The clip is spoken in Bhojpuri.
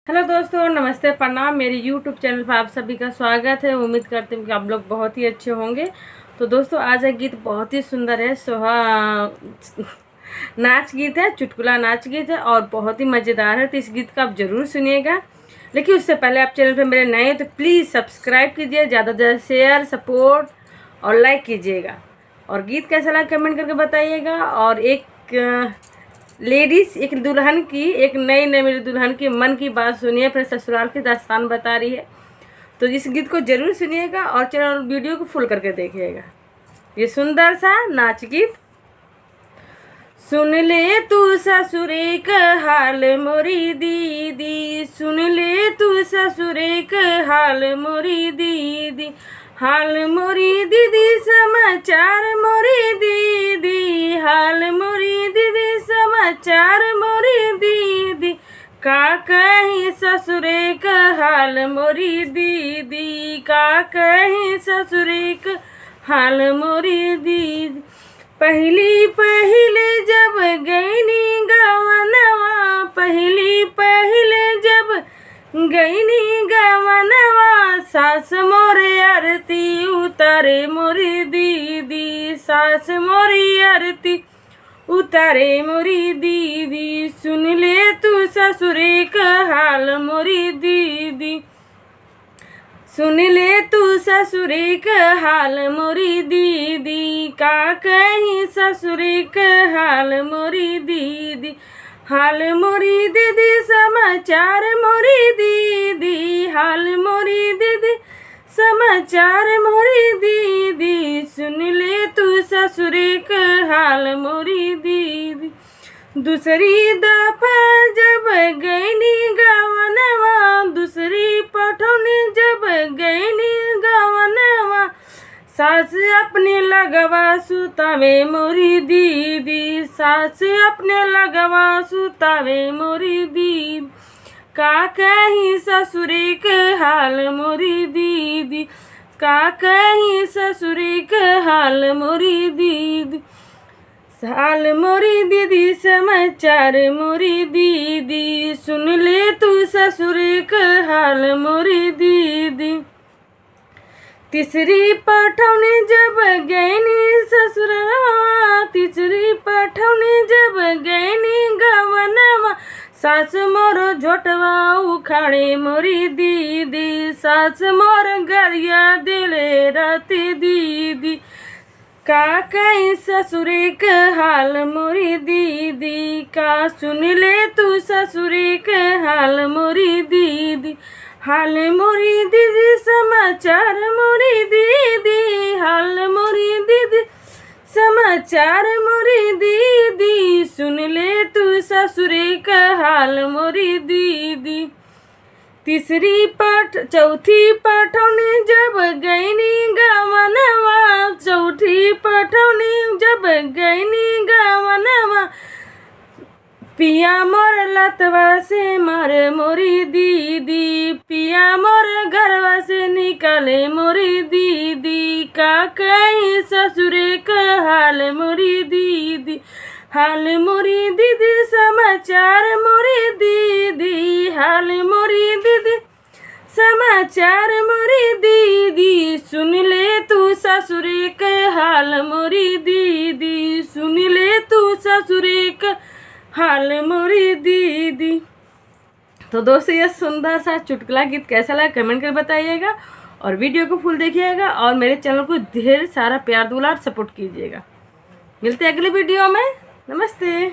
हेलो दोस्तों, नमस्ते, प्रणाम। मेरे YouTube चैनल पर आप सभी का स्वागत है। उम्मीद करते हैं कि आप लोग बहुत ही अच्छे होंगे। तो दोस्तों, आज एक गीत बहुत ही सुंदर है। नाच गीत है, चुटकुला नाच गीत है और बहुत ही मज़ेदार है। तो इस गीत का आप ज़रूर सुनिएगा। लेकिन उससे पहले आप चैनल पर मेरे नए हैं तो प्लीज़ सब्सक्राइब कीजिए, ज़्यादा से ज़्यादा शेयर, सपोर्ट और लाइक कीजिएगा। और गीत कैसा लगा कमेंट करके बताइएगा। और एक लेडीज़, एक दुल्हन की, एक नई मेरी दुल्हन की मन की बात सुनिए, फिर ससुराल की दास्तान बता रही है। तो इस गीत को जरूर सुनिएगा और चैनल वीडियो को फुल करके देखिएगा। ये सुंदर सा नाच गीत। सुन ले तू ससुरे का हाल मोरी दीदी, सुन ले तू ससुरे का हाल मोरी दीदी, हाल मोरी दीदी समाचार मोरी दीदी, हाल मोरी दीदी समाचार मोरी दीदी, का कहीं ससुरे का हाल मोरी दीदी, का कहीं ससुरे का हाल मोरी दीदी। पहली पहले जब गईनी गवनवा, पहली पहले जब गईनी गवनवा, सास मोरे आरती उतारे मोरी दीदी, सास मोरी आरती उतारे मोरी दीदी, सुन ले तू ससुरे का हाल मोरी दीदी, सुन ले तू ससुरे का हाल मोरी दीदी, का कहीं ससुरे का हाल मोरी दीदी, हाल मोरी दीदी समाचार मोरी दीदी, हाल मोरी दीदी समाचार मोरी दीदी, सुन ले तू ससुरे का हाल मोरी दीदी। दूसरी दफा जब गईनी गवनवा, दूसरी पठौनी जब गईनी गवनवा, सास अपने लगवा सुतावे मोरी दीदी, सास अपने लगवा सुतावे मोरी दीदी, का कहीं ससुरे के हाल मोरी दीदी, का कहीं ससुरे के हाल मोरी दीदी, हाल मोरी दीदी समाचार मोरी दीदी, सुन ले तू ससुरे के हाल मोरी दीदी। तीसरी पठौनी जब गईनी ससुरवा, तीसरी पठौनी जब गईनी गवनवा, सास मोर झोटवा उखाड़े मोरी दीदी, सास मोर गरिया दिले राती दीदी, का कहीं ससुरे के हाल मोरी दीदी, का सुन ले तू ससुरे के हाल मोरी दीदी, हाल मोरी दीदी समाचार मोरी दीदी, हाल मोरी दीदी समाचार मोरी दीदी, सुन ले तू ससुरे का हाल मोरी दीदी। चौथी पठौनी जब गईनी गवनवा, चौथी पठौनी जब गईनी गवनवा, पिया मोर लतवा से मारे मोरी दीदी, पिया मोर घरवा से निकाले मोरी दीदी, का कहीं ससुरे का हाल मोरी दीदी, हाल मोरी दीदी समाचार मोरी दीदी, हाल मोरी दीदी समाचार मोरी दीदी, सुन ले तू ससुरे के हाल मोरी दीदी, सुन ले तू ससुरे का हाल मोरी दीदी। तो दोस्तों, ये सुंदर सा चुटकुला गीत कैसा लगा कमेंट कर बताइएगा और वीडियो को फुल देखिएगा और मेरे चैनल को ढेर सारा प्यार दुलार सपोर्ट कीजिएगा। मिलते हैं अगले वीडियो में। नमस्ते।